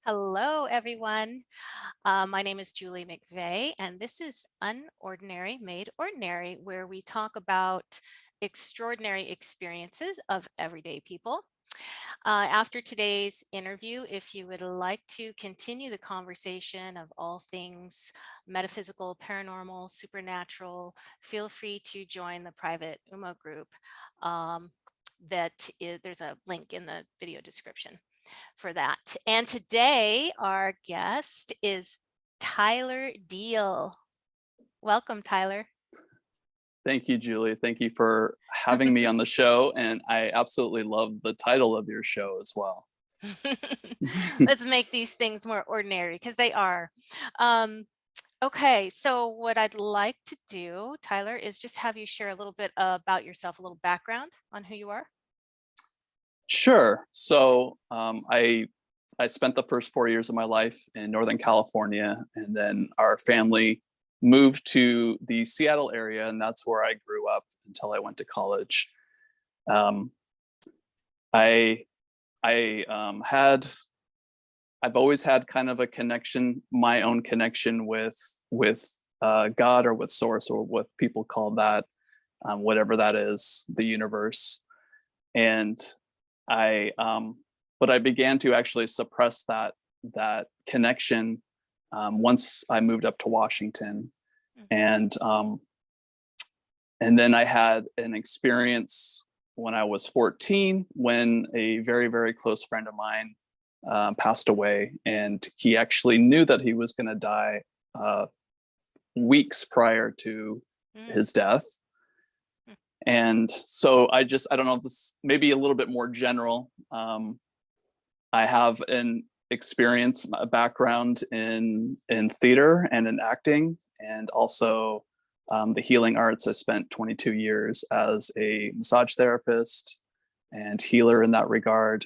Hello, everyone. My name is Julie McVey, and this is Unordinary Made Ordinary, where we talk about extraordinary experiences of everyday people. After today's interview, if you would like to continue the conversation of all things metaphysical, paranormal, supernatural, feel free to join the private UMO group. There's a link in the video description for that. And today our guest is Tyler Deal. Welcome, Tyler. Thank you, Julie. Thank you for having me on the show. And I absolutely love the title of your show as well. Let's make these things more ordinary because they are. Okay, so what I'd like to do, Tyler, is just have you share a little bit about yourself, a little background on who you are. Sure. So I spent the first 4 years of my life in Northern California, and then our family moved to the Seattle area, and that's where I grew up until I went to college. Um, I I've always had kind of a connection, my own connection with God or with Source or what people call that, whatever that is, the universe. And but I began to actually suppress that connection once I moved up to Washington, and then I had an experience when I was 14 when a very, very close friend of mine passed away, and he actually knew that he was going to die weeks prior to his death. And so I don't know if this may be a little bit more general. I have an experience, a background in theater and in acting, and also the healing arts. I spent 22 years as a massage therapist and healer in that regard.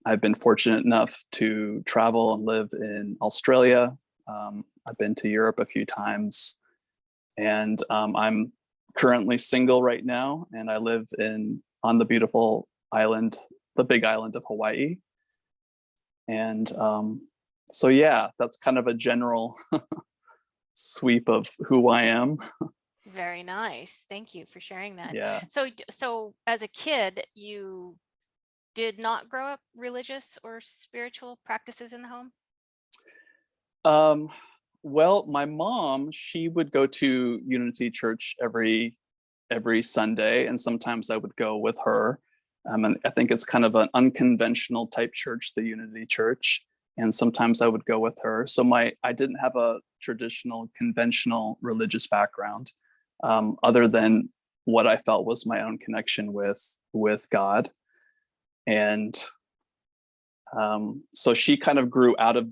I've been fortunate enough to travel and live in Australia. I've been to Europe a few times, and I'm currently single right now, and I live on the beautiful island, the big island of Hawaii. And so yeah, that's kind of a general sweep of who I am. Very nice. Thank you for sharing that. Yeah. So as a kid, you did not grow up religious or spiritual practices in the home? Well, my mom, she would go to Unity Church every Sunday, and sometimes I would go with her. And I think it's kind of an unconventional type church, the Unity Church, and sometimes I would go with her. So I didn't have a traditional, conventional religious background, other than what I felt was my own connection with God. And so she kind of grew out of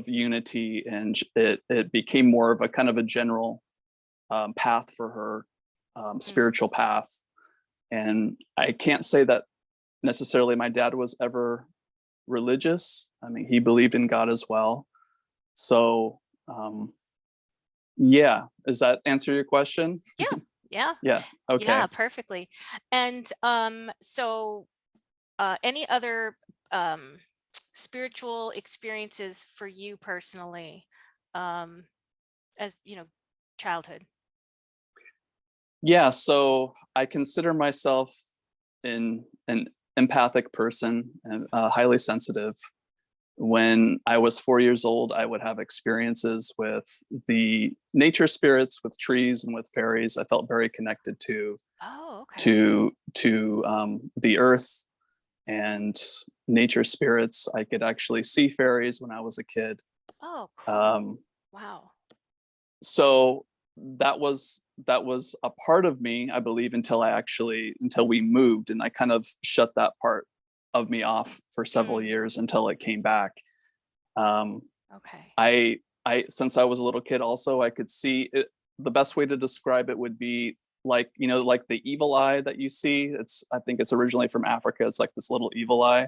Unity, and it became more of a kind of a general path for her, spiritual path. And I can't say that necessarily my dad was ever religious. I mean, he believed in God as well. So yeah, does that answer your question? Yeah. Yeah. Okay. Yeah, perfectly. And so any other spiritual experiences for you personally, as childhood? Yeah, so I consider myself an empathic person and highly sensitive. When I was 4 years old, I would have experiences with the nature spirits, with trees and with fairies. I felt very connected to the earth and nature spirits. I could actually see fairies when I was a kid. Oh, cool. Wow. So that was a part of me, I believe, until we moved, and I kind of shut that part of me off for several years until it came back. Okay. I since I was a little kid also, I could see it. The best way to describe it would be like the evil eye that you see. I think it's originally from Africa. It's like this little evil eye,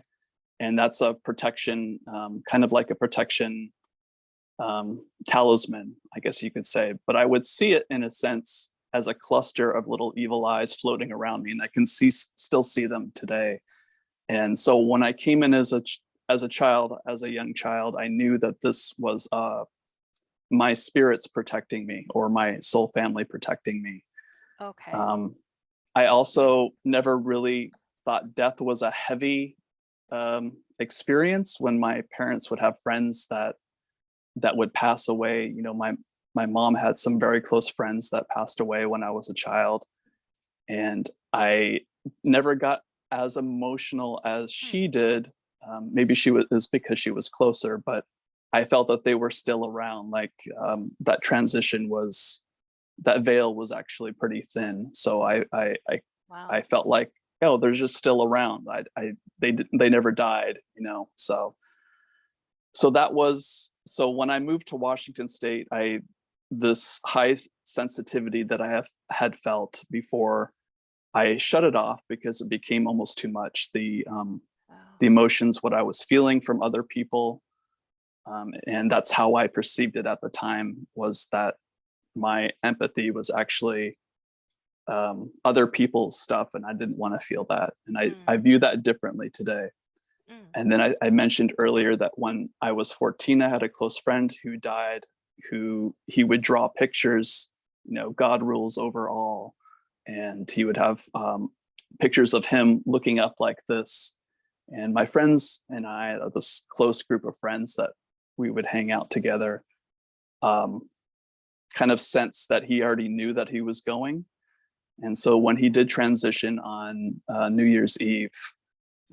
and that's a protection, kind of like a protection talisman, I guess you could say. But I would see it in a sense as a cluster of little evil eyes floating around me, and I can still see them today. And so when I came in as a child, as a young child, I knew that this was my spirits protecting me, or my soul family protecting me. Okay. I also never really thought death was a heavy experience. When my parents would have friends that would pass away, my mom had some very close friends that passed away when I was a child, and I never got as emotional as Hmm. she did. Maybe she was because she was closer, but I felt that they were still around. Like that transition was, that veil was actually pretty thin. So I Wow. felt like, oh, they're just still around. They never died, So that was, so when I moved to Washington State, this high sensitivity that I had felt before, I shut it off because it became almost too much. Wow. The emotions, what I was feeling from other people, and that's how I perceived it at the time, was that my empathy was actually other people's stuff, and I didn't want to feel that. And I Mm. view that differently today. Mm. And then I mentioned earlier that when I was 14, I had a close friend who died, who he would draw pictures, God rules over all. And he would have pictures of him looking up like this. And my friends and I, this close group of friends that we would hang out together, kind of sensed that he already knew that he was going. And so when he did transition on New Year's Eve,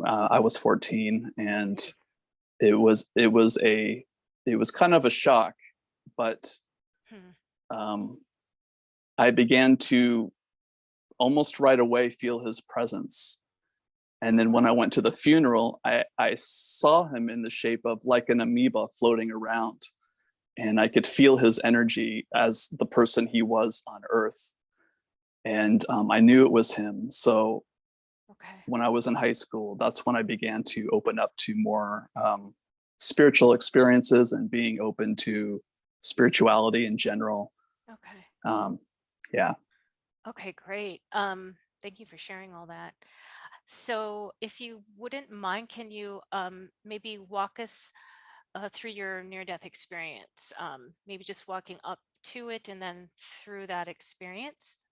I was 14, and it was kind of a shock, but Hmm. um, I began to almost right away feel his presence. And then when I Wow. went to the funeral, I saw him in the shape of like an amoeba floating around, and I could feel his energy as the person he was on Earth. And I knew it was him. So Okay. when I was in high school, that's when I began to open up to more spiritual experiences and being open to spirituality in general. Okay. Um, yeah. Okay, great. Thank you for sharing all that. So, if you wouldn't mind, can you maybe walk us through your near-death experience? Maybe just walking up to it and then through that experience.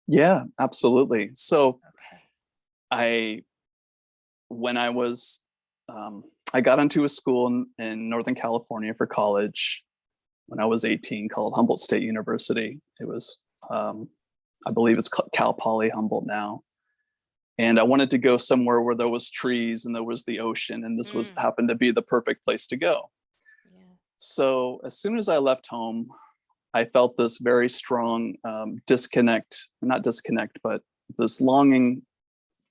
Yeah, absolutely. So Okay. I, when I was, I got into a school in Northern California for college when I was 18, called Humboldt State University. It was, I believe it's Cal Poly Humboldt now. And I wanted to go somewhere where there was trees and there was the ocean, and this was Mm, happened to be the perfect place to go. yeah. So as soon as I left home, I felt this very strong disconnect, not disconnect, but this longing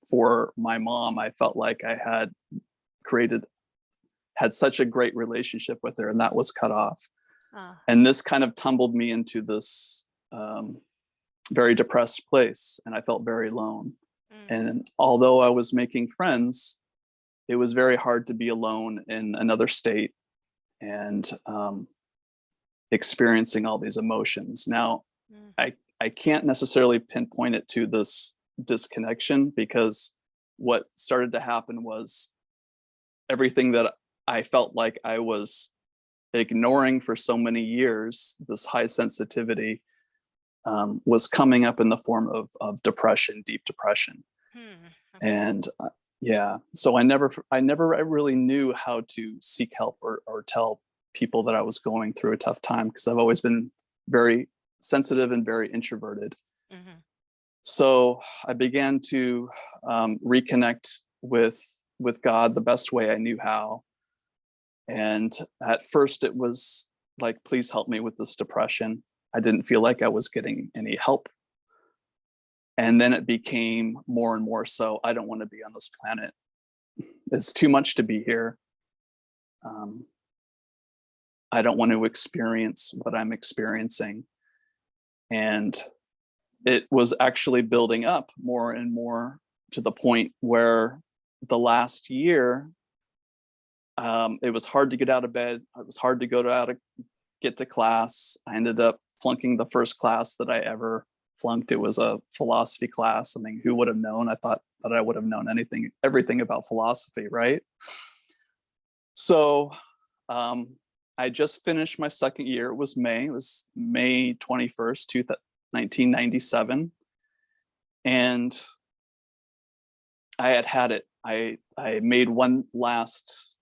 for my mom. I felt like I created, had such a great relationship with her, and that was cut off. Ah. And this kind of tumbled me into this very depressed place, and I felt very alone. Mm, And although I was making friends, it was very hard to be alone in another state and experiencing all these emotions. Now, mm, I can't necessarily pinpoint it to this disconnection, because what started to happen was everything that I felt like I was ignoring for so many years, this high sensitivity, was coming up in the form of depression, deep depression. hmm. Okay. And yeah, so I never really knew how to seek help, or tell people that I was going through a tough time, because I've always been very sensitive and very introverted. Hmm. So I began to reconnect with God the best way I knew how. And at first it was like, please help me with this depression. I didn't feel like I was getting any help. And then it became more and more so, I don't want to be on this planet. It's too much to be here. Um, I don't want to experience what I'm experiencing. And it was actually building up more and more, to the point where the last year, it was hard to get out of bed. It was hard to get to class. I ended up flunking the first class that I ever flunked. It was a philosophy class. I mean, who would have known? I thought that I would have known everything about philosophy, right? So I just finished my second year. It was May 21st, 1997. And I had it. I made one last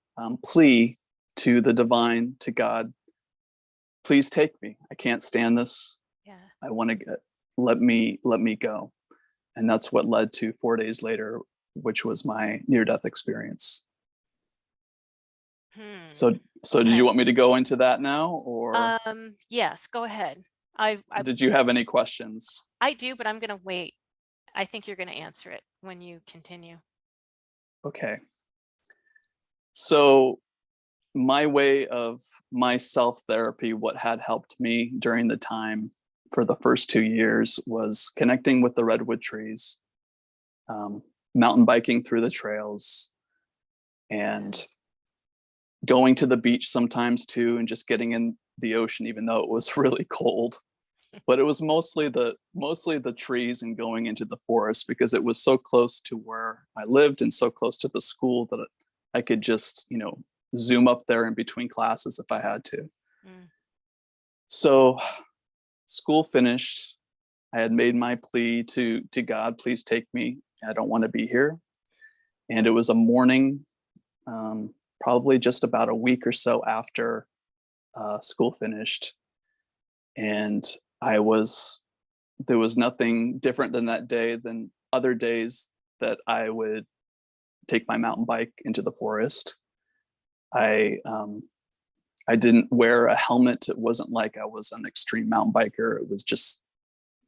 plea to the divine, to God. Please take me. I can't stand this. Yeah. I want to let me go. And that's what led to 4 days later, which was my near-death experience. So Okay. did you want me to go into that now, or Yes, go ahead. did you have any questions? I do, but I'm going to wait. I think you're going to answer it when you continue. Okay. So my way of my self-therapy, what had helped me during the time for the first 2 years, was connecting with the redwood trees, mountain biking through the trails, and going to the beach sometimes too, and just getting in the ocean, even though it was really cold. But it was mostly the trees and going into the forest, because it was so close to where I lived and so close to the school that I could just, zoom up there in between classes if I had to. So school finished. I had made my plea to God, please take me. I don't want to be here. And it was a morning, probably just about a week or so after school finished. And there was nothing different than that day than other days that I would take my mountain bike into the forest. I didn't wear a helmet. It wasn't like I was an extreme mountain biker. It was just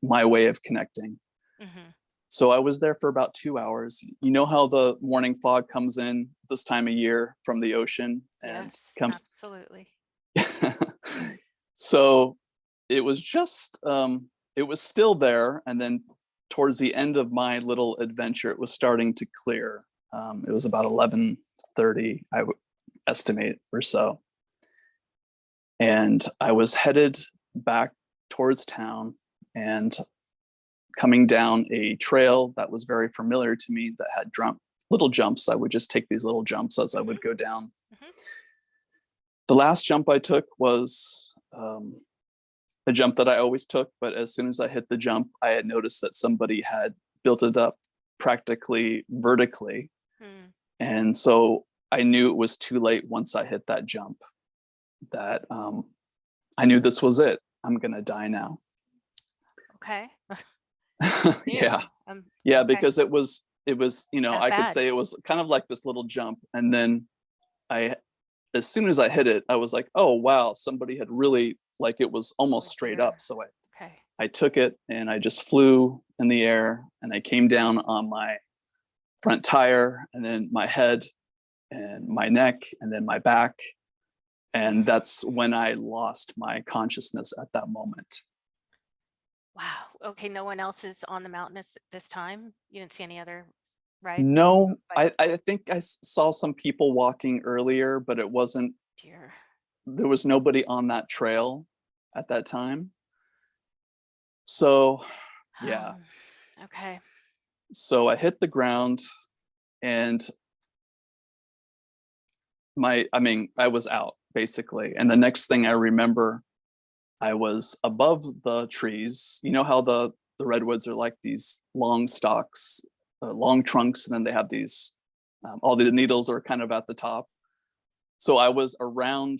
my way of connecting. So I was there for about 2 hours. You know how the morning fog comes in this time of year from the ocean and Yes, comes. absolutely. So it was just, it was still there. And then towards the end of my little adventure, it was starting to clear. It was about 11:30, I would estimate, or so. And I was headed back towards town and coming down a trail that was very familiar to me, that had little jumps. I would just take these little jumps as I would go down. The last jump I took was a jump that I always took, but as soon as I hit the jump, I had noticed that somebody had built it up practically vertically. And so I knew it was too late once I hit that jump, that I knew this was it. I'm going to die now. Okay. Yeah. Okay. Because it was, I could bad. say it was kind of like this little jump. And then as soon as I hit it, I was like, oh, wow, somebody had really, like, it was almost straight up. So I took it and I just flew in the air, and I came down on my front tire, and then my head and my neck, and then my back. And that's when I lost my consciousness at that moment. Wow. Okay. No one else is on the mountain at this time? You didn't see any other, right? No, I think I saw some people walking earlier, but it wasn't, Dear. there was nobody on that trail at that time. So, yeah. Okay. So I hit the ground, and I was out basically. And the next thing I remember, I was above the trees. You know how the redwoods are like these long stalks, long trunks, and then they have these, all the needles are kind of at the top. So I was around,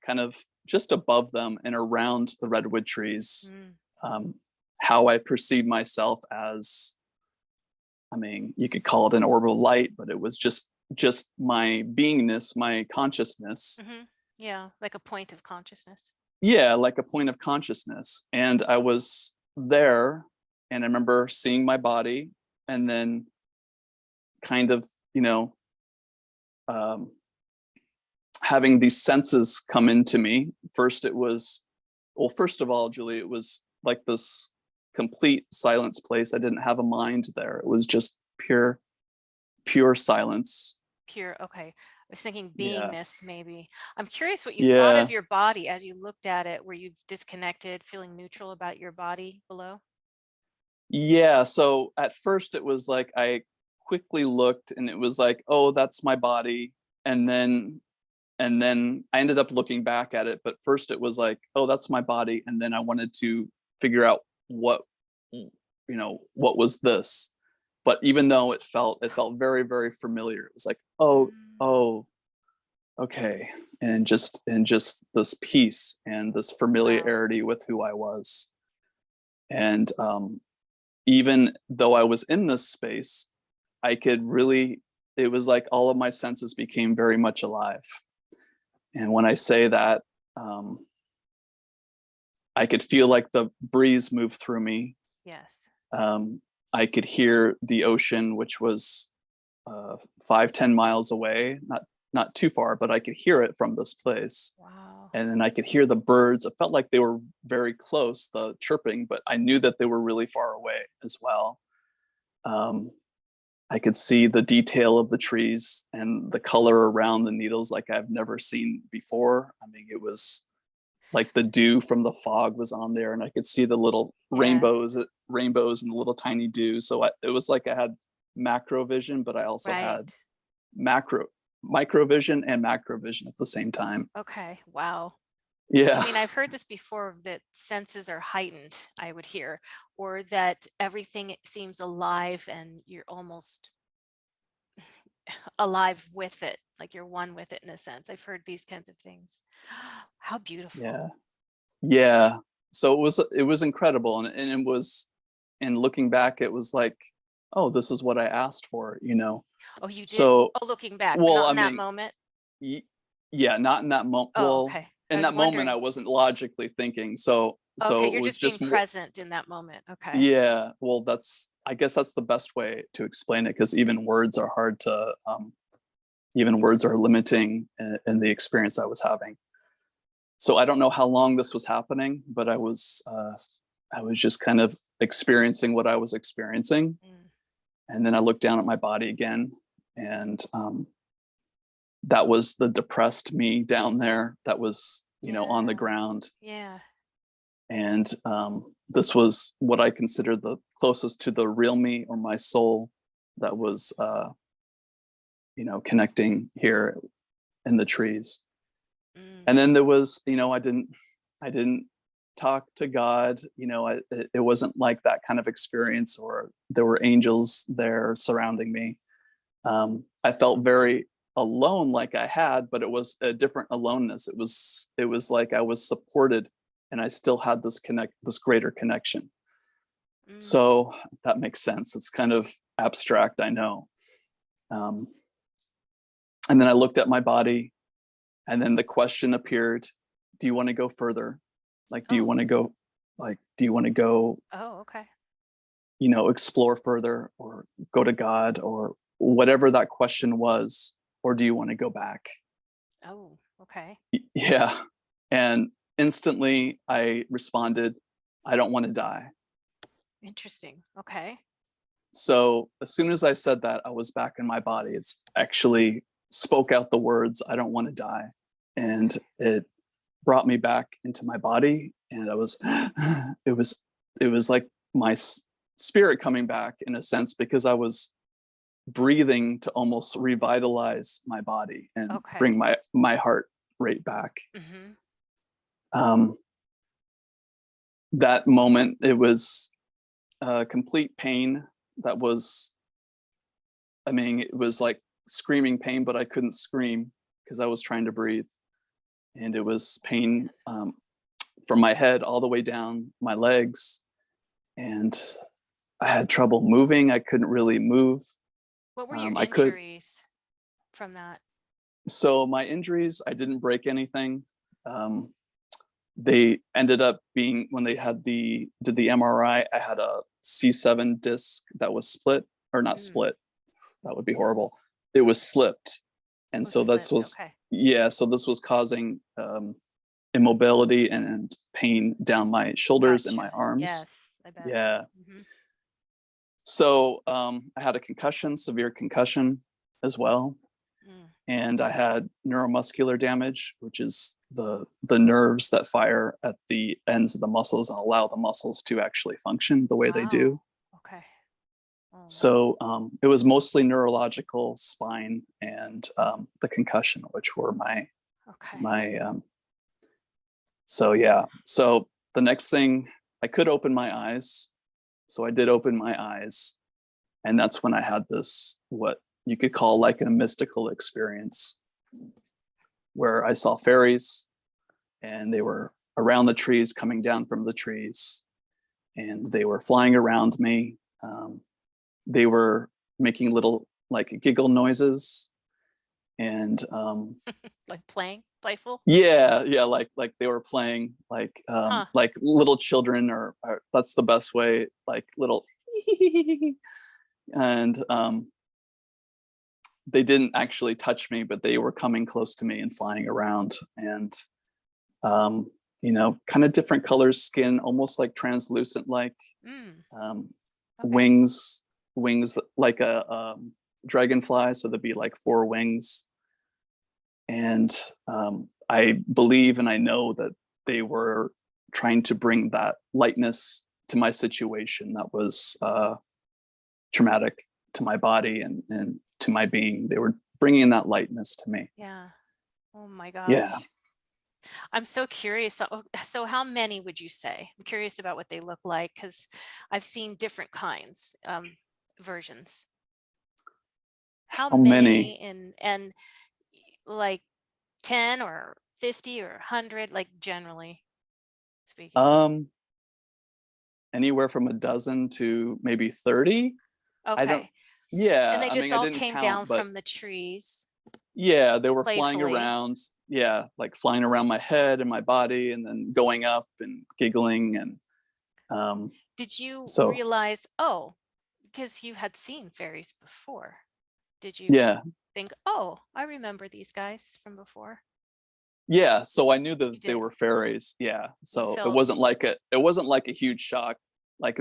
kind of just above them and around the redwood trees. How I perceived myself as, you could call it an orbital light, but it was just my beingness, my consciousness. Yeah, like a point of consciousness. Yeah, like a point of consciousness. And I was there, and I remember seeing my body, and then kind of, having these senses come into me. First of all, Julie, it was like this complete silence place. I didn't have a mind there. It was just pure silence. Pure. Okay. I was thinking Yeah. beingness, maybe. I'm curious what you thought of your body as you looked at it. Were you disconnected, feeling neutral about your body below? Yeah, so at first it was like I quickly looked and it was like, oh, that's my body. And then I ended up looking back at it, but first it was like, oh, that's my body. And then I wanted to figure out what was this. But even though it felt very, very familiar. It was like, oh, Mm, oh, okay. And just this peace and this wow. familiarity with who I was. And even though I was in this space, I could really, it was like all of my senses became very much alive. And when I say that, um, I could feel like the breeze move through me. Yes. Um, I could hear the ocean, which was 5-10 miles away, not too far, but I could hear it from this place. Wow. And then I could hear the birds. It felt like they were very close, the chirping, but I knew that they were really far away as well. Um, I could see the detail of the trees and the color around the needles like I've never seen before. I mean, it was like the dew from the fog was on there, and I could see the little Yes. rainbows and the little tiny dew. So it was like I had macro vision, but I also had Right. macro micro vision and macro vision at the same time. Okay. Wow. I Yeah, mean, I've heard this before that senses are heightened, I would hear, or that everything seems alive and you're almost alive with it, like you're one with it in a sense. I've heard these kinds of things. How beautiful. yeah, yeah. So it was incredible, and it was, and looking back, it was like, oh, this is what I asked for. Oh, you did? So, Oh, looking back, but well, not I in that mean, moment? yeah, not in that moment. Oh, Well, okay. I in was that moment, I wondering. wasn't logically thinking, so Okay, it you're was just being just more. present in that moment. Okay. Yeah, well, I guess that's the best way to explain it, because even words are limiting in the experience I was having. So I don't know how long this was happening, but I was just kind of experiencing what I was experiencing. Mm, And then I looked down at my body again, and that was the depressed me down there that was, on the yeah. ground. Yeah. And this was what I consider the closest to the real me, or my soul, that was, connecting here in the trees. Mm, And then there was, I didn't talk to God. It wasn't like that kind of experience, or there were angels there surrounding me. I felt very alone, like I had, but it was a different aloneness. It was like I was supported, and I still had this greater connection. mm. So if that makes sense. It's kind of abstract, I know. Um, and then I looked at my body, and then the question appeared: do you want to go further? Like, do you Oh, want to go? Like, do you want to go? oh, okay. Explore further, or go to God, or whatever that question was, or do you want to go back? Oh, okay. Yeah. And instantly I responded, I don't want to die. Interesting. Okay. So as soon as I said that, I was back in my body. It's actually spoke out the words, I don't want to die. And it brought me back into my body. And it was like my spirit coming back, in a sense, because I was breathing to almost revitalize my body and Okay. bring my heart rate back. Mm-hmm. Um, that moment, it was complete pain. That was, I mean, it was like screaming pain, but I couldn't scream because I was trying to breathe. And it was pain, from my head all the way down my legs. And I had trouble moving. I couldn't really move. What were your I could, injuries from that? so my injuries, I didn't break anything. Um, they ended up being, when they did the MRI, I had a C7 disc that was split, or not Mm, split. That would be horrible. It was slipped. And was so this slipped. was, Okay. yeah, so this was causing immobility and pain down my shoulders and my Gotcha. arms. Yes, I bet. Yeah. Mm-hmm. So I had a concussion, severe concussion as well. Mm, And I had neuromuscular damage, which is the nerves that fire at the ends of the muscles and allow the muscles to actually function the way they wow. do. Oh, So it was mostly neurological, spine, and the concussion, which were okay. my so yeah. So the next thing, I could open my eyes. So I did open my eyes, and that's when I had this, what you could call like a mystical experience, where I saw fairies, and they were around the trees, coming down from the trees, and they were flying around me. They were making little like giggle noises, and Like playing, playful? yeah, like they were playing Huh. like little children, or that's the best way, like little and they didn't actually touch me, but they were coming close to me and flying around, and um, kind of different colors, skin, almost like translucent, like Mm, um, okay. wings, wings like a dragonfly. So there'd be like four wings, and I believe and I know that they were trying to bring that lightness to my situation that was traumatic to my body and to my being. They were bringing that lightness to me. Yeah. Oh my Yeah. gosh. I'm so curious. So how many would you say? I'm curious about what they look like because I've seen different kinds, versions. How How many? many and like 10 or 50 or 100, like generally speaking? Um, Anywhere from a dozen to maybe 30. I don't, Okay. And yeah, they I just mean, I all didn't came count, down but from the trees yeah, they were flying playfully. around. Yeah, like flying around my head and my body, and then going up and giggling. And um, Did you so, realize, oh, because you had seen fairies before, did you yeah, think, oh, I remember these guys from before? yeah. So I knew You that they did. were fairies. Yeah. You So felt, it wasn't like a huge shock. Like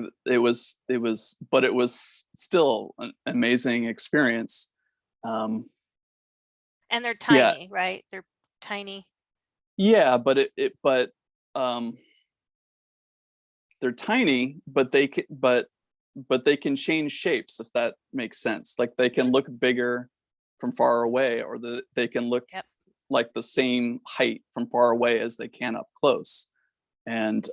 but it was still an amazing experience. Um, and they're yeah, tiny, right? They're tiny. yeah, but um, they're tiny, but they can change shapes, if that makes sense. Like they can Mhm. look bigger from far away, or they can look Yep. like the same height from far away as they can up close. And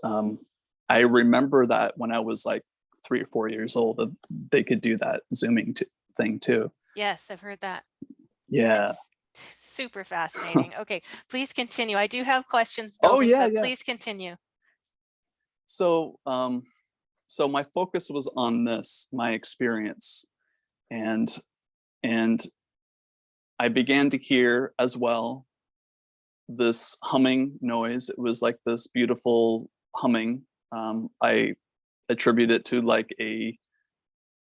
I remember that when I was like 3 or 4 years old, that they could do that thing too. Yes, I've heard that. Yeah. It's super fascinating. Okay, please continue. I do have questions Oh building, yeah, but yeah. please continue. So so my focus was on this, my experience, and and I began to hear as well this humming noise. It was like this beautiful humming. I attribute it to like a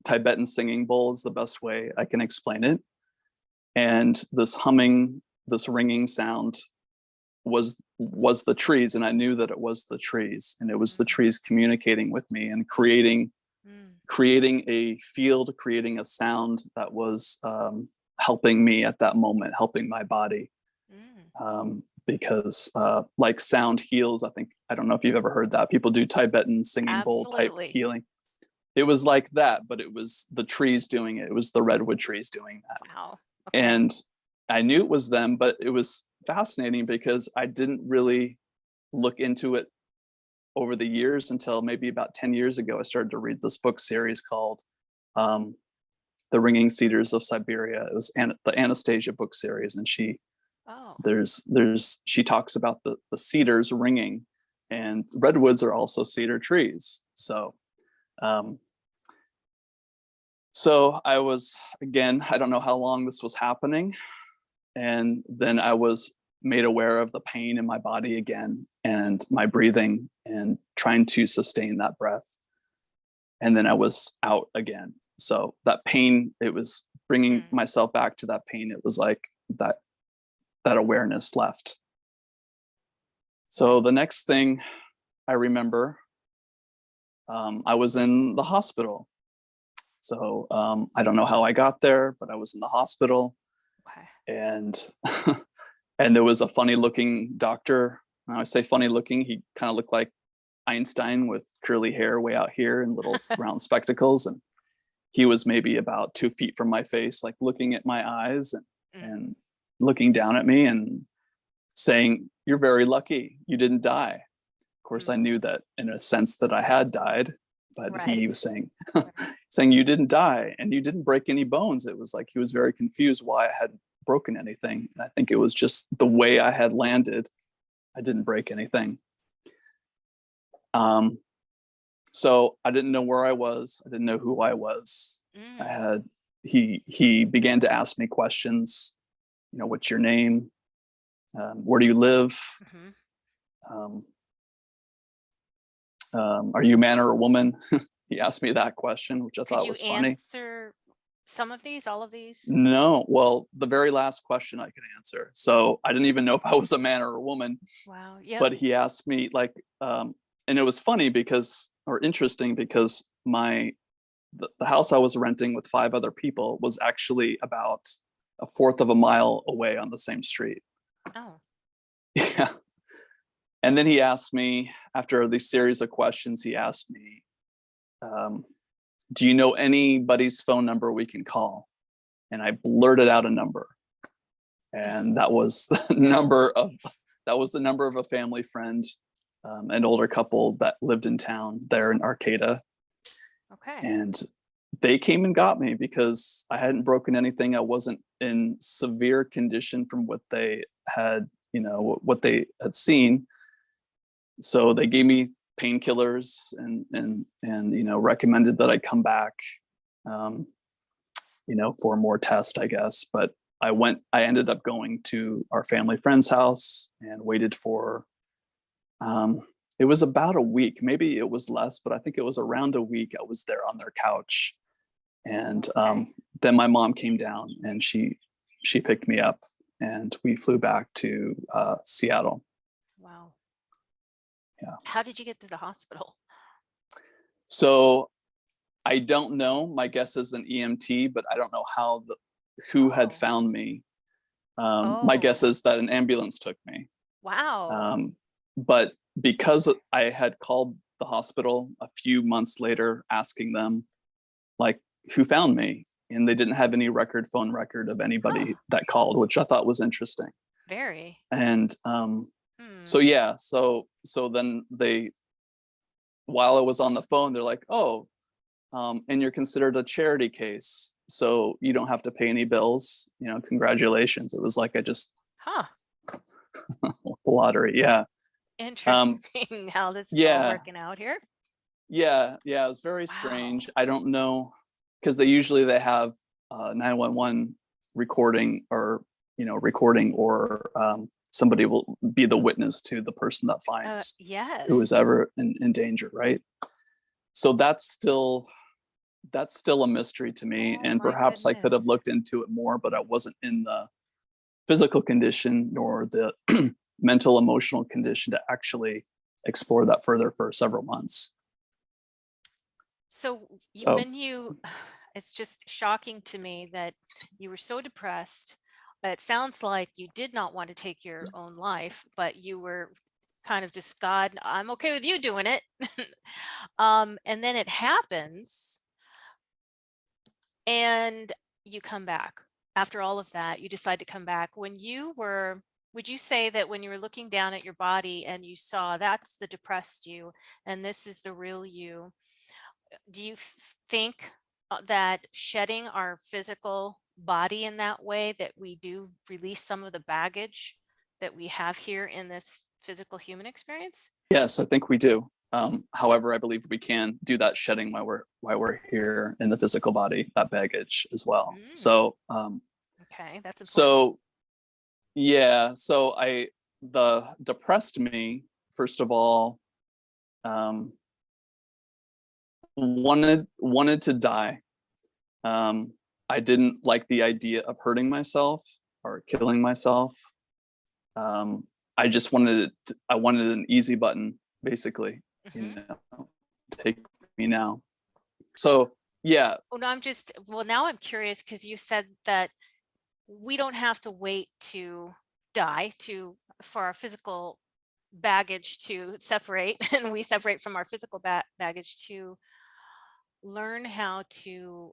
Tibetan singing bowl, is the best way I can explain it. And this humming, this ringing sound was the trees, and I knew that it was the trees, and it was the Mm, trees communicating with me and mm, creating a field, creating a sound that was helping me at that moment, helping my body. mm. Because like sound heals. I don't know if you've ever heard that. People do Tibetan singing bowl type Absolutely. healing. It was like that, but it was the trees doing it. It was the redwood trees doing that. Wow. Okay. And I knew it was them, but it was fascinating because I didn't really look into it over the years until maybe about 10 years ago. I started to read this book series called um, The Ringing Cedars of Siberia. It was the Anastasia book series. And Oh, she talks about the cedars ringing, and redwoods are also cedar trees. Um, so I was, again, I don't know how long this was happening, and then I was made aware of the pain in my body again, and my breathing, and trying to sustain that breath, and then I was out again. So that pain, it was bringing mm, myself back to that pain. It was like that awareness left. So the next thing I remember, I was in the hospital. So I don't know how I got there, but I was in the hospital, okay. and and there was a funny looking doctor. When I say funny looking, he kind of looked like Einstein with curly hair way out here and little round spectacles. And he was maybe about 2 feet from my face, like looking at my eyes Mm. and looking down at me and saying, "You're very lucky. You didn't die." Of course, I Mm. knew that in a sense that I had died, but he was Right. saying, Right. saying you didn't die and you didn't break any bones. It was like he was very confused why I hadn't broken anything. And I think it was just the way I had landed. I didn't break anything. Um, so I didn't know where I was. I didn't know who I was. I Mm. had he began to ask me questions. You know, what's your name? Where do you live? Hmm. Um, are you a man or a woman? He asked me that question, which I Could thought you was funny. answer some of these, all of these? No, well, the very last question I could answer. So I didn't even know if I was a man or a woman, Wow. Yep. but he asked me like, and it was funny because, or interesting because the house I was renting with 5 other people was actually about a fourth of a mile away on the same street. Oh. Yeah. And then he asked me, after this series of questions, he asked me, um, do you know anybody's phone number we can call? And I blurted out a number. And that was the number of a family friend, an older couple that lived in town there in Arcata. Okay. And they came and got me because I hadn't broken anything. I wasn't in severe condition from what they had, what they had seen. So they gave me painkillers and recommended that I come back, um, for more tests, I guess. But I ended up going to our family friend's house and waited for, it was about a week, maybe it was less, but I think it was around a week. I was there on their couch. And Okay. then my mom came down and she picked me up and we flew back to Seattle. Wow. Yeah. How did you get to the hospital? So I don't know. My guess is an EMT, but I don't know who had Oh. found me. My guess Oh. is that an ambulance took me. Wow. But because I had called the hospital a few months later asking them, like, who found me? And they didn't have any phone record of Huh. anybody that called, which I thought was interesting. Very. And Hmm. so, yeah, so then while I was on the phone, they're like, oh, and you're considered a charity case. So you don't have to pay any bills. Congratulations. It was like I just Huh. the lottery. Yeah. Um, Interesting how this is all yeah. working out here. Yeah. It was very Wow. strange. I don't know because they have 911 recording or somebody will be the witness to the person that finds who is Yes. ever in danger, right? So that's still a mystery to me. Oh And my perhaps I could have goodness. looked into it more, but I wasn't in the physical condition nor the mental emotional condition to actually explore that further for several months. So So it's just shocking to me that you were so depressed. It sounds like you did not want to take your own life, but you were kind of just, God, I'm okay with you doing it. And then it happens and you come back. After all of that, you decide to come back. Would you say that when you were looking down at your body and you saw that's the depressed you and this is the real you, do you think that shedding our physical body in that way, that we do release some of the baggage that we have here in this physical human experience? yes, I think we do. However, I believe we can do that shedding while we're here in the physical body, that baggage as well. Mm, So okay, that's important. so yeah, so the depressed me, first of all, um, wanted to die. Um, I didn't like the idea of hurting myself or killing myself. Um, I just I wanted an easy button, basically. Hmm. Take me now. So yeah, Oh, no, well, now I'm curious because you said that we don't have to wait to die for our physical baggage to separate and we separate from our physical baggage to learn how to,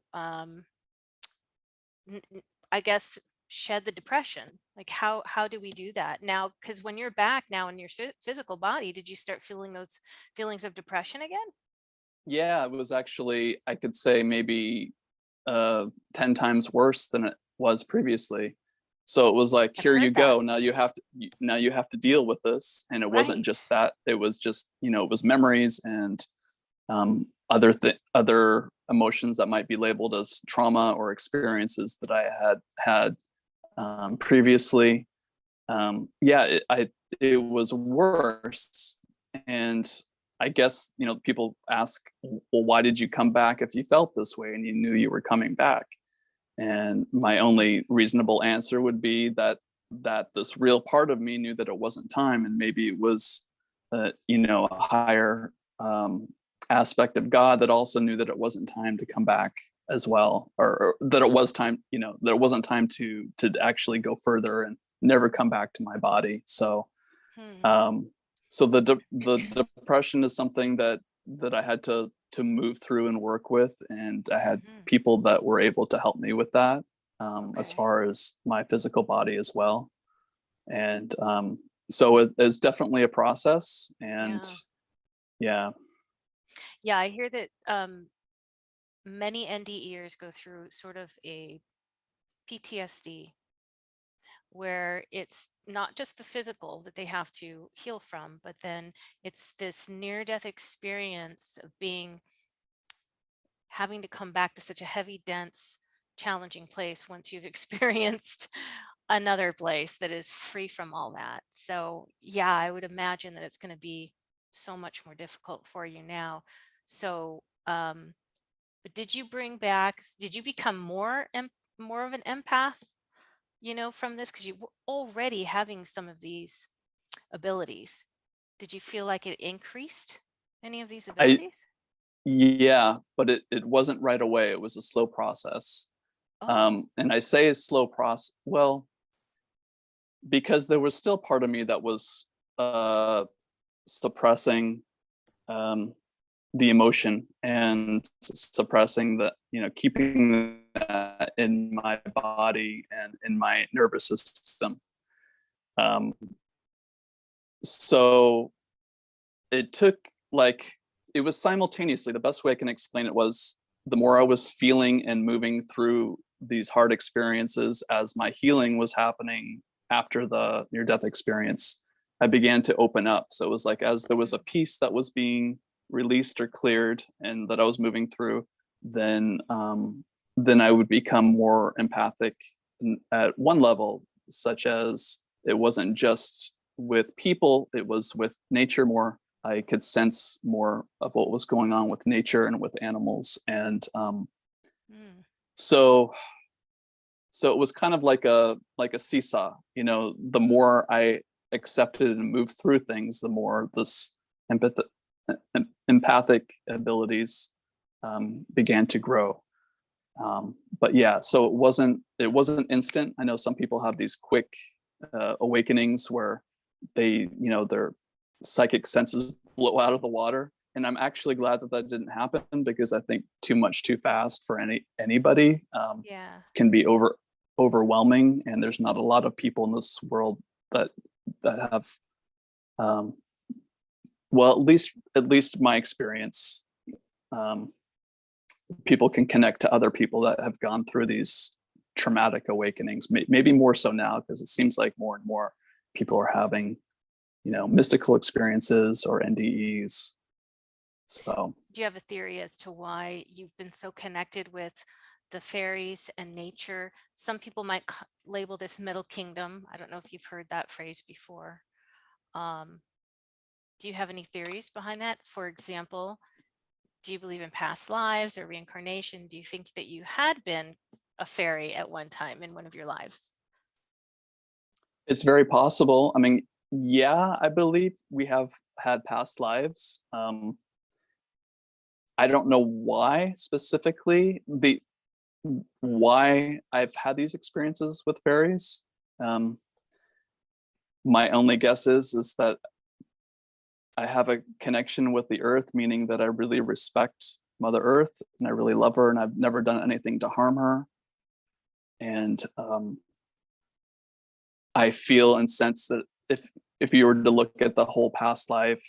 I guess, shed the depression? Like, how do we do that now? Because when you're back now in your physical body, did you start feeling those feelings of depression again? Yeah, it was actually, I could say, maybe 10 times worse than it was previously. So it was like, I've here heard you that. go. Now you have to now you have to deal with this. And it wasn't Right. just that. It was just, it was memories and other emotions that might be labeled as trauma or experiences that I had had previously. Yeah, it was worse. And I guess, people ask, well, why did you come back if you felt this way and you knew you were coming back? And my only reasonable answer would be that this real part of me knew that it wasn't time, and maybe it was a higher aspect of God that also knew that it wasn't time to come back as well, or that it was time, that it wasn't time to actually go further and never come back to my body. So Hmm. um the depression is something that I had to move through and work with, and I had Hmm. people that were able to help me with that, as Okay. far as my physical body as well. And so it's definitely a process. And Yeah. yeah. Yeah, I hear that many NDEers go through sort of a PTSD where it's not just the physical that they have to heal from, but then it's this near death experience of being having to come back to such a heavy, dense, challenging place once you've experienced another place that is free from all that. So, yeah, I would imagine that it's going to be so much more difficult for you now. So, but did you become more of an empath, from this? Because you were already having some of these abilities. Did you feel like it increased any of these I abilities? Yeah, but it wasn't right away. It was a slow process. Oh, And I say a slow process, well, because there was still part of me that was uh suppressing um the emotion and suppressing the, keeping that in my body and in my nervous system. um so it took, like, it was simultaneously, the best way I can explain it was, the more I was feeling and moving through these hard experiences as my healing was happening after the near death experience, I began to open up. So it was like, as there was a mm, piece that was being released or cleared and that I was moving through, then then I would become more empathic at one level, such as it wasn't just with people, it was with nature more. I could sense more of what was going on with nature and with animals. And mm, so so it was kind of like a seesaw. The more I accepted and moved through things, the more this empath- empathic abilities began to grow. But yeah, so it wasn't instant. I know some people have these quick awakenings where their psychic senses blow out of the water. And I'm actually glad that didn't happen, because I think too much too fast for anybody yeah. can be overwhelming. And there's not a lot of people in this world that have, um, well, at least my experience, um, people can connect to other people that have gone through these traumatic awakenings. Maybe more so now, because it seems like more and more people are having, mystical experiences or NDEs. So Do you have a theory as to why you've been so connected with the fairies and nature? Some people might label this middle kingdom. I don't know if you've heard that phrase before. Um, do you have any theories behind that? For example, do you believe in past lives or reincarnation? Do you think that you had been a fairy at one time in one of your lives? it's very possible. I mean, yeah, I believe we have had past lives. I don't know why specifically, the why I've had these experiences with fairies. Um, my only guess is that I have a connection with the earth, meaning that I really respect Mother Earth, and I really love her, and I've never done anything to harm her. And I feel and sense that if you were to look at the whole past life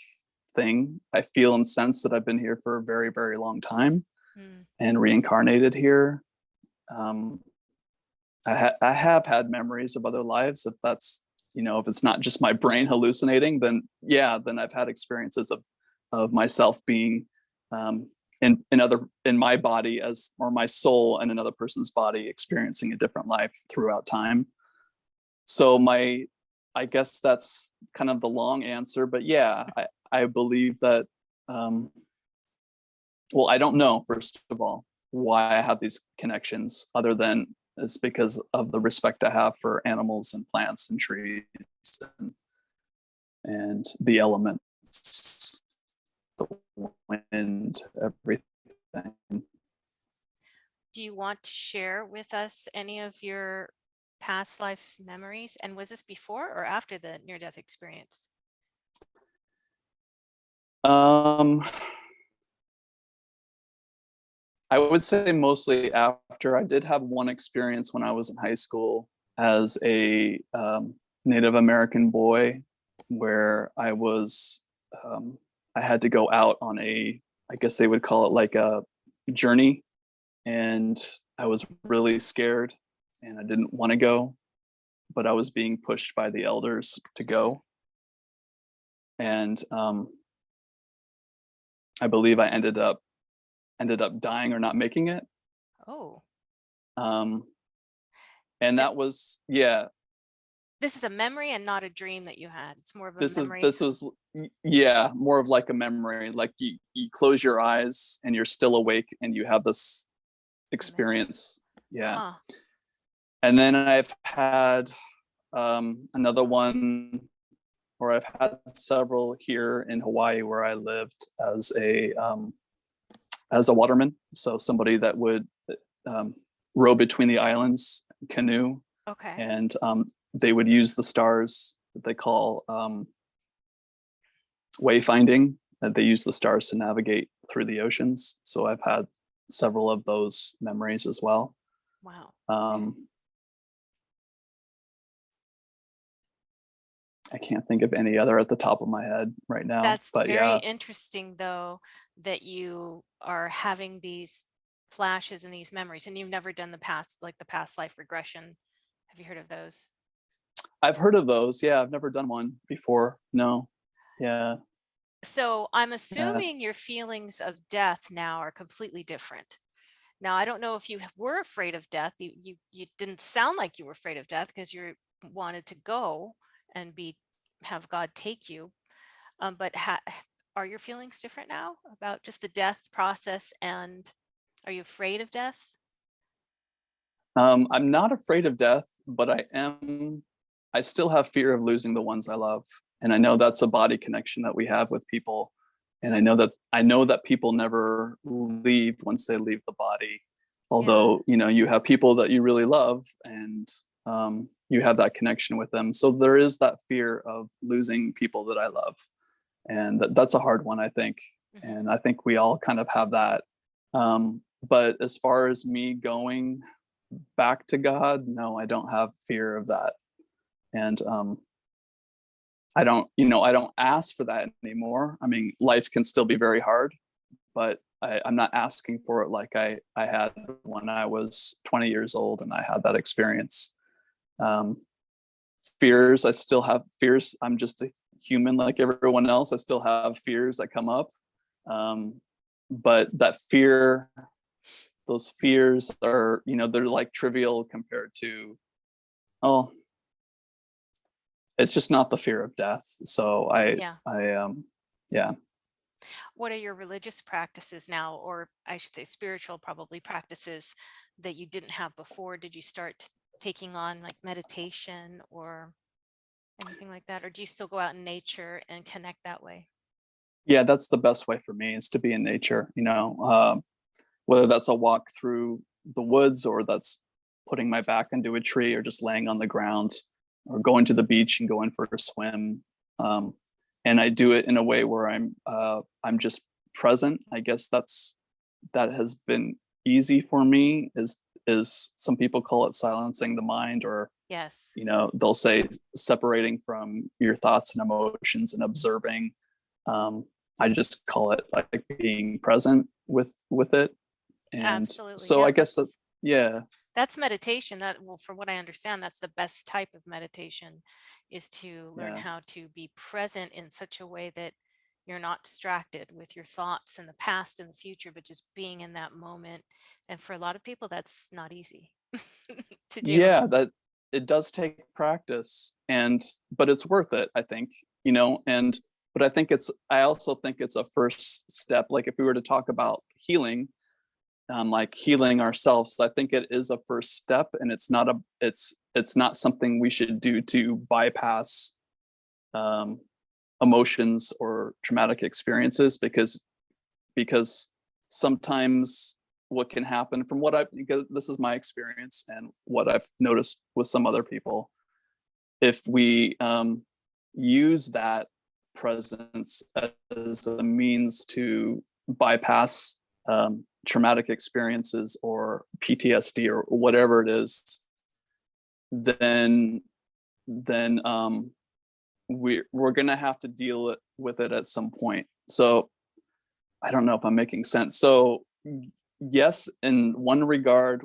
thing, I feel and sense that I've been here for a very, very long time and reincarnated here. I have had memories of other lives. If that's, if it's not just my brain hallucinating, then then I've had experiences of myself being in my body or my soul and another person's body experiencing a different life throughout time. So I guess that's kind of the long answer, but I believe that, well, I don't know, first of all, why I have these connections other than it's because of the respect I have for animals and plants and trees and the elements, the wind, everything. Do you want to share with us any of your past life memories? And was this before or after the near-death experience? I would say mostly after. I did have one experience when I was in high school as a Native American boy where I had to go out on I guess they would call it like a journey. And I was really scared and I didn't want to go, but I was being pushed by the elders to go. And I believe I ended up dying or not making it. Oh. And that was, This is a memory and not a dream that you had. It's more of a this memory. was more of like a memory. Like you close your eyes and you're still awake and you have this experience. Yeah. Huh. And then I've had another one, or I've had several here in Hawaii where I lived as a waterman. So somebody that would row between the islands, canoe. Okay. And they would use the stars that they call wayfinding. That they use the stars to navigate through the oceans. So I've had several of those memories as well. Wow. I can't think of any other at the top of my head right now. That's but very interesting, though, that you are having these flashes and these memories, and you've never done the past life regression. Have you heard of those? I've heard of those. Yeah, I've never done one before. No. Yeah. So I'm assuming your feelings of death now are completely different. Now, I don't know if you were afraid of death. You didn't sound like you were afraid of death because you wanted to go and have God take you. But are your feelings different now about just the death process, and are you afraid of death? I'm not afraid of death, but I still have fear of losing the ones I love. And I know that's a body connection that we have with people. And I know that people never leave once they leave the body. Although, you have people that you really love and you have that connection with them. So there is that fear of losing people that I love. And that's a hard one, I think. And I think we all kind of have that. But as far as me going back to God, no, I don't have fear of that. And I don't ask for that anymore. I mean, life can still be very hard, but I'm not asking for it like I had when I was 20 years old and I had that experience. Fears, I still have fears. I'm just a human like everyone else. I still have fears that come up. But that fear, those fears are, they're like trivial compared to, it's just not the fear of death. So yeah. What are your religious practices now, or I should say spiritual probably practices that you didn't have before? Did you start taking on like meditation or anything like that? Or do you still go out in nature and connect that way? Yeah, that's the best way for me, is to be in nature, whether that's a walk through the woods or that's putting my back into a tree or just laying on the ground or going to the beach and going for a swim. And I do it in a way where I'm just present. I guess that's that has been easy for me is some people call it silencing the mind, or Yes. they'll say separating from your thoughts and emotions and observing. um, I just call it like being present with it. And Absolutely. so Yeah, I guess that, yeah. that's meditation. That, well, from what I understand, that's the best type of meditation, is to learn Yeah. how to be present in such a way that you're not distracted with your thoughts in the past and the future, but just being in that moment. And for a lot of people, that's not easy to do. Yeah, that it does take practice, and but it's worth it, I think. And but I also think it's a first step. Like if we were to talk about healing, like healing ourselves, I think it is a first step, and it's not something we should do to bypass um, emotions or traumatic experiences, because sometimes what can happen, from what I've, because this is my experience and what I've noticed with some other people, if we use that presence as a means to bypass traumatic experiences or PTSD or whatever it is, then we're gonna have to deal with it at some point. So I don't know if I'm making sense. So yes, in one regard,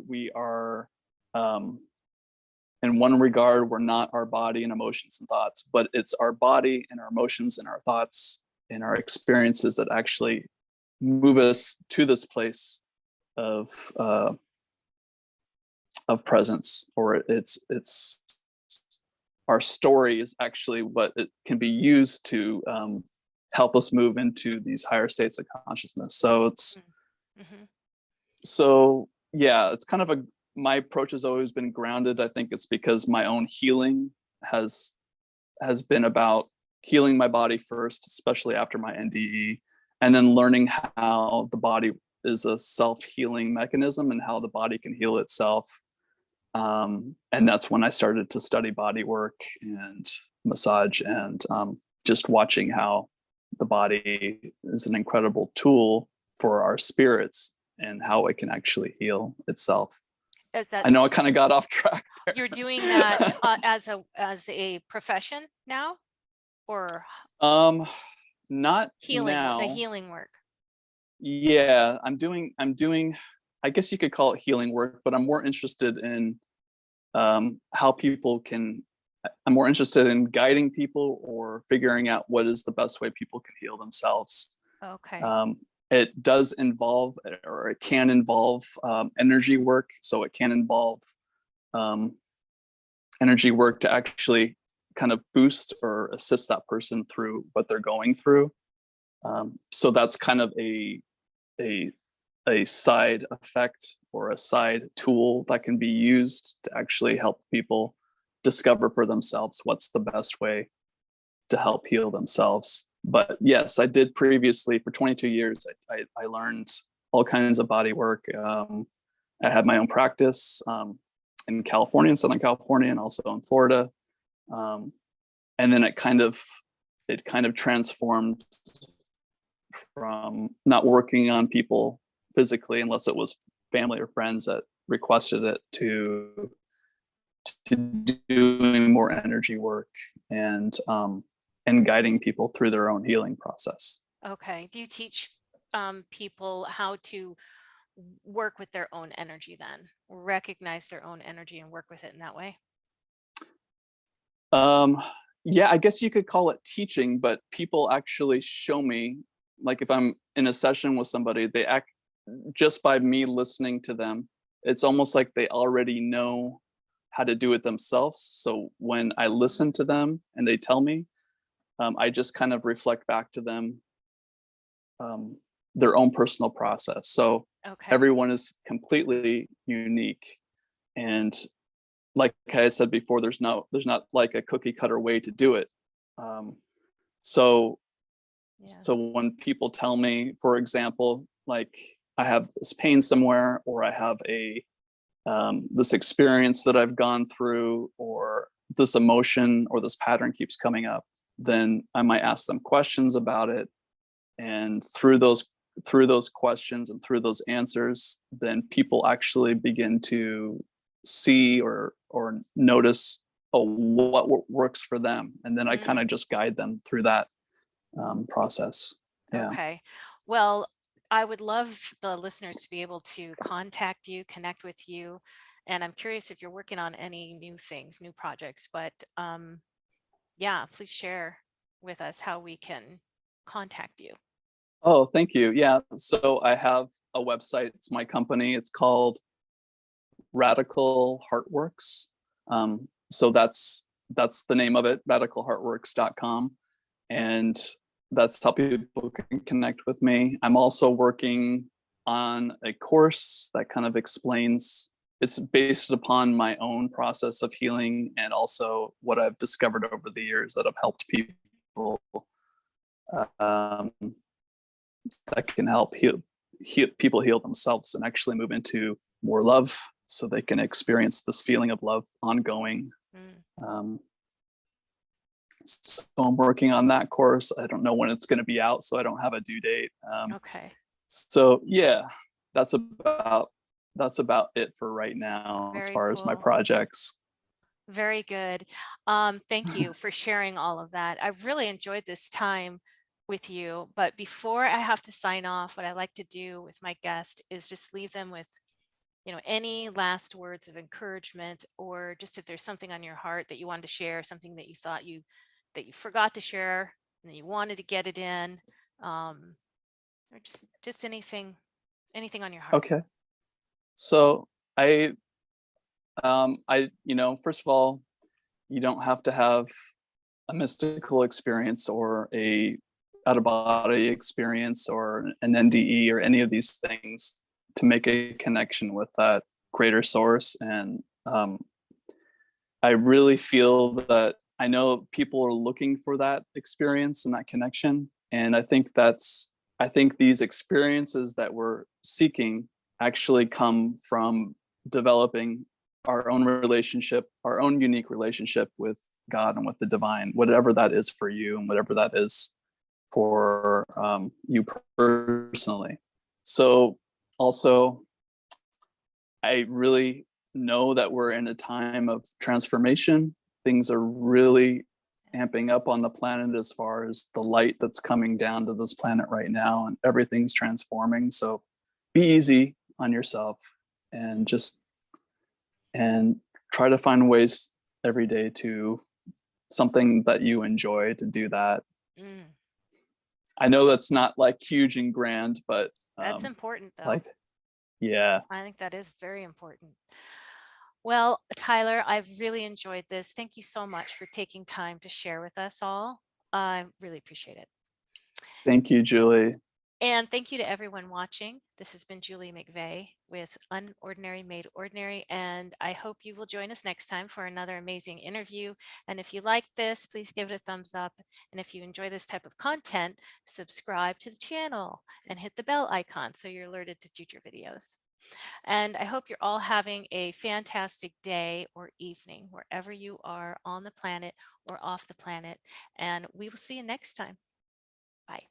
um, we're not our body and emotions and thoughts, but it's our body and our emotions and our thoughts and our experiences that actually move us to this place of uh, of presence. Or it's our story is actually what it can be used to help us move into these higher states of consciousness. Mm-hmm. So yeah, it's kind of my approach has always been grounded. I think it's because my own healing has been about healing my body first, especially after my NDE, and then learning how the body is a self-healing mechanism and how the body can heal itself. And that's when I started to study body work and massage, and just watching how the body is an incredible tool for our spirits and how it can actually heal itself. Is that I know I kind of got off track you're doing that as a profession now, or um, not the now. healing work? Yeah, I'm doing I guess you could call it healing work, but I'm more interested in how people can, I'm more interested in guiding people or figuring out what is the best way people can heal themselves. Okay. um, it does involve, or it can involve, energy work. So it can involve um, energy work to actually kind of boost or assist that person through what they're going through. So that's kind of a a side effect or a side tool that can be used to actually help people discover for themselves what's the best way to help heal themselves. But yes, I did previously for 22 years. I learned all kinds of body work. I had my own practice in California, in Southern California, and also in Florida. Um, and then it kind of transformed from not working on people physically unless it was family or friends that requested it, to doing more energy work and guiding people through their own healing process. Okay. Do you teach people how to work with their own energy, then recognize their own energy and work with it in that way? Um, yeah, I guess you could call it teaching, but people actually show me, like if I'm in a session with somebody, they act just by me listening to them. It's almost like they already know how to do it themselves. So when I listen to them and they tell me, I just kind of reflect back to them um, their own personal process. So Okay. everyone is completely unique, and like I said before, there's not like a cookie cutter way to do it. Um, so Yeah. so when people tell me, for example, like I have this pain somewhere, or I have a this experience that I've gone through, or this emotion or this pattern keeps coming up, then I might ask them questions about it. And through those through those questions and through those answers, then people actually begin to see or notice, oh, what works for them, and then I kind of Mm, just guide them through that process. Yeah. okay. Well, I would love the listeners to be able to contact you, connect with you. And I'm curious if you're working on any new things, new projects, but yeah, please share with us how we can contact you. Oh, thank you. Yeah. So I have a website. It's my company. It's called Radical Heartworks. So that's the name of it, radicalheartworks.com. And that's how people can connect with me. I'm also working on a course that kind of explains, it's based upon my own process of healing and also what I've discovered over the years that have helped people, um, that can help people heal themselves and actually move into more love so they can experience this feeling of love ongoing. Mm, Um, so I'm working on that course. I don't know when it's going to be out, so I don't have a due date. okay. So yeah, that's about that's about it for right now as Very far as my cool. projects. Very good. Thank you for sharing all of that. I've really enjoyed this time with you. But before I have to sign off, what I like to do with my guest is just leave them with, any last words of encouragement, or just if there's something on your heart that you wanted to share, something that you thought that you forgot to share and you wanted to get it in, um, or just anything on your heart. Okay. So first of all, you don't have to have a mystical experience or a out of body experience or an NDE or any of these things to make a connection with that greater source. And I really feel that I know people are looking for that experience and that connection. And I think these experiences that we're seeking actually come from developing our own relationship, our own unique relationship with God and with the divine, whatever that is for you and whatever that is for you personally. So, also, I really know that we're in a time of transformation. Things are really amping up on the planet as far as the light that's coming down to this planet right now, and everything's transforming. So be easy on yourself and just and try to find ways every day to something that you enjoy to do that. Mm, I know that's not like huge and grand, but that's important, though. like, yeah. I think that is very important. Well, Tyler, I've really enjoyed this. Thank you so much for taking time to share with us all. I really appreciate it. Thank you, Julie. And thank you to everyone watching. This has been Julie McVey with Unordinary Made Ordinary, and I hope you will join us next time for another amazing interview. And if you like this, please give it a thumbs up. And if you enjoy this type of content, subscribe to the channel and hit the bell icon so you're alerted to future videos. And I hope you're all having a fantastic day or evening, wherever you are on the planet or off the planet. And we will see you next time. Bye.